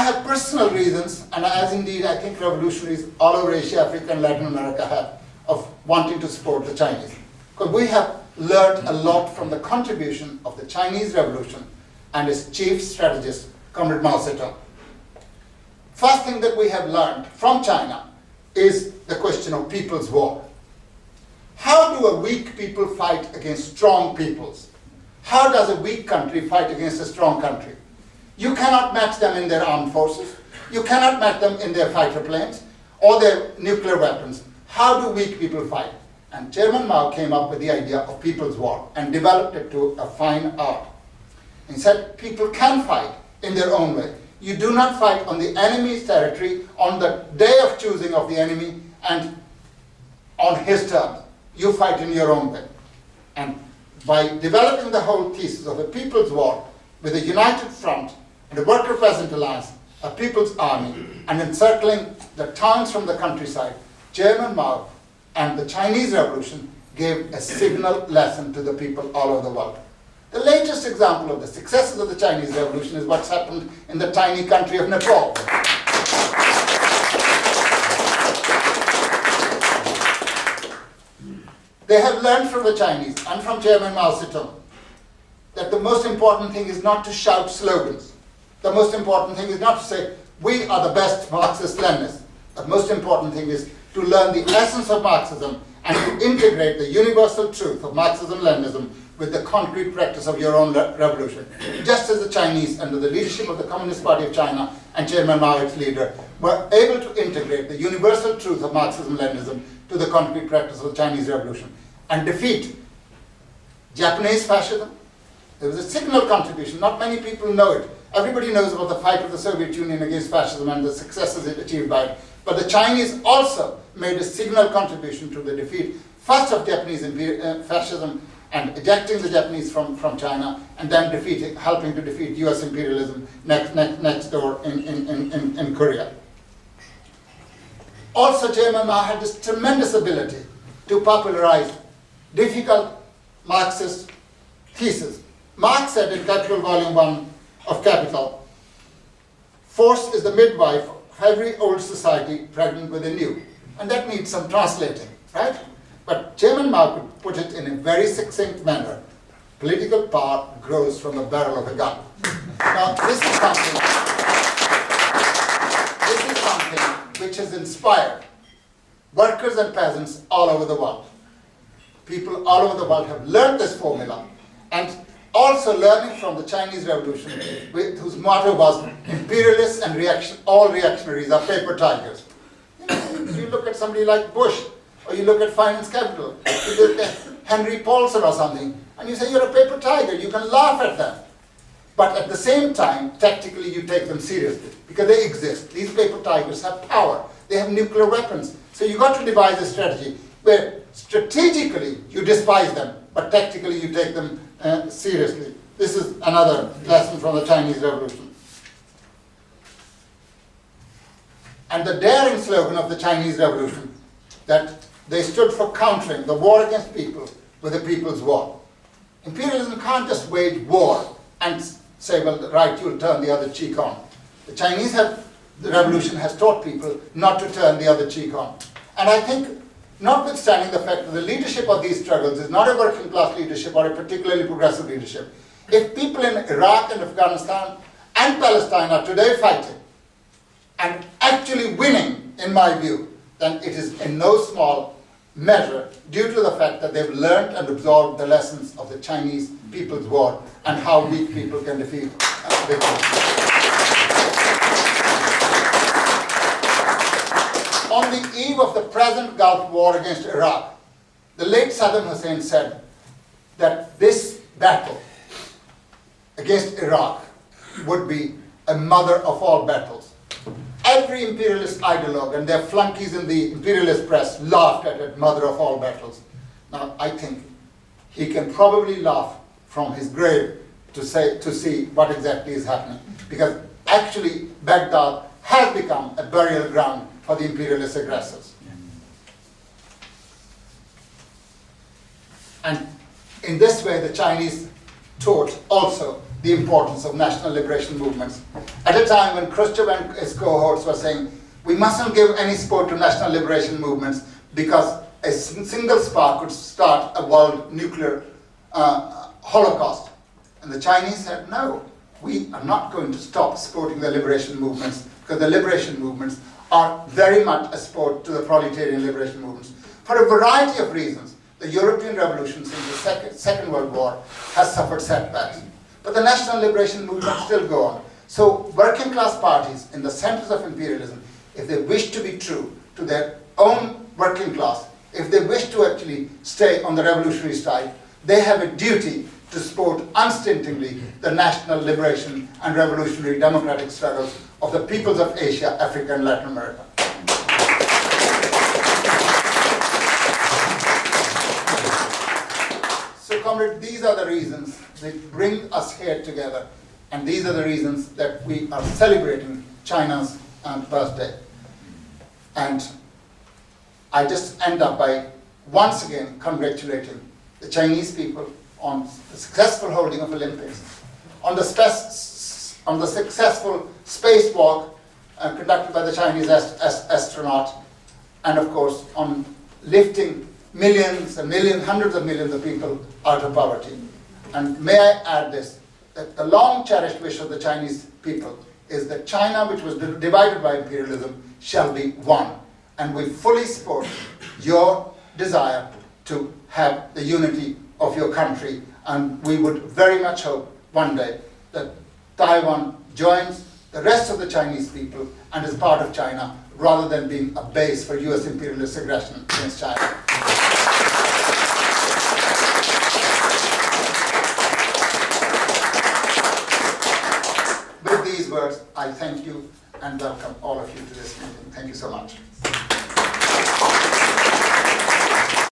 have personal reasons, and as indeed I think revolutionaries all over Asia, Africa, and Latin America have, of wanting to support the Chinese. Because we have learned a lot from the contribution of the Chinese Revolution and its chief strategist, Comrade Mao Zedong. First thing that we have learned from China is the question of people's war. How do a weak people fight against strong peoples? How does a weak country fight against a strong country? You cannot match them in their armed forces. You cannot match them in their fighter planes or their nuclear weapons. How do weak people fight? And Chairman Mao came up with the idea of people's war and developed it to a fine art. He said people can fight in their own way. You do not fight on the enemy's territory on the day of choosing of the enemy and on his terms. You fight in your own way. And by developing the whole thesis of a people's war with a united front and a worker peasant alliance, a people's army, and encircling the towns from the countryside, Chairman Mao and the Chinese Revolution gave a signal lesson to the people all over the world. The latest example of the successes of the Chinese Revolution is what's happened in the tiny country of Nepal. They have learned from the Chinese and from Chairman Mao Zedong that the most important thing is not to shout slogans. The most important thing is not to say, we are the best Marxist-Leninists. The most important thing is to learn the essence of Marxism and to integrate the universal truth of Marxism-Leninism with the concrete practice of your own revolution. Just as the Chinese, under the leadership of the Communist Party of China and Chairman Mao, its leader, were able to integrate the universal truth of Marxism-Leninism to the concrete practice of the Chinese Revolution and defeat Japanese fascism. There was a signal contribution. Not many people know it. Everybody knows about the fight of the Soviet Union against fascism and the successes it achieved by it. But the Chinese also made a signal contribution to the defeat, first of Japanese fascism and ejecting the Japanese from China, and then helping to defeat US imperialism next door in Korea. Also, Chairman Mao had this tremendous ability to popularize difficult Marxist thesis. Marx said in Capital Volume 1 of Capital, force is the midwife of every old society pregnant with a new. And that needs some translating, right? But Chairman Mao could put it in a very succinct manner. Political power grows from the barrel of a gun. Now, this is something which has inspired workers and peasants all over the world. People all over the world have learned this formula, and also learning from the Chinese Revolution, whose motto was imperialists and all reactionaries are paper tigers. You look at somebody like Bush, or you look at finance capital, you look at Henry Paulson or something, and you say you're a paper tiger, you can laugh at them. But at the same time, tactically you take them seriously, because they exist. These paper tigers have power, they have nuclear weapons. So you've got to devise a strategy where strategically you despise them, but tactically you take them seriously. This is another lesson from the Chinese Revolution. And the daring slogan of the Chinese Revolution, that they stood for countering the war against people with a people's war. Imperialism can't just wage war and say, well, right, you'll turn the other cheek on. The revolution has taught people not to turn the other cheek on. And I think, notwithstanding the fact that the leadership of these struggles is not a working class leadership or a particularly progressive leadership, if people in Iraq and Afghanistan and Palestine are today fighting and actually winning, in my view, then it is in no small measure due to the fact that they've learned and absorbed the lessons of the Chinese People's War and how weak people can defeat big people. On the eve of the present Gulf War against Iraq, the late Saddam Hussein said that this battle against Iraq would be a mother of all battles. Every imperialist ideologue and their flunkies in the imperialist press laughed at it, mother of all battles. Now, I think he can probably laugh from his grave to see what exactly is happening, because actually Baghdad has become a burial ground for the imperialist aggressors. And in this way, the Chinese taught also the importance of national liberation movements. At a time when Khrushchev and his cohorts were saying, we mustn't give any support to national liberation movements because a single spark could start a world nuclear holocaust. And the Chinese said, no, we are not going to stop supporting the liberation movements, because the liberation movements are very much a support to the proletarian liberation movements. For a variety of reasons, the European revolution since the Second World War has suffered setbacks. But the national liberation movements still go on. So working class parties in the centers of imperialism, if they wish to be true to their own working class, if they wish to actually stay on the revolutionary side, they have a duty to support unstintingly the national liberation and revolutionary democratic struggles of the peoples of Asia, Africa, and Latin America. So, comrade, these are the reasons that bring us here together, and these are the reasons that we are celebrating China's birthday. And I just end up by once again congratulating the Chinese people on the successful holding of Olympics, on the successful spacewalk conducted by the Chinese astronaut, and of course on lifting millions and millions, hundreds of millions of people out of poverty. And may I add this, that the long cherished wish of the Chinese people is that China, which was divided by imperialism, shall be one. And we fully support your desire to have the unity of your country, and we would very much hope one day that Taiwan joins the rest of the Chinese people and is part of China, rather than being a base for US imperialist aggression against China. With these words, I thank you and welcome all of you to this meeting. Thank you so much.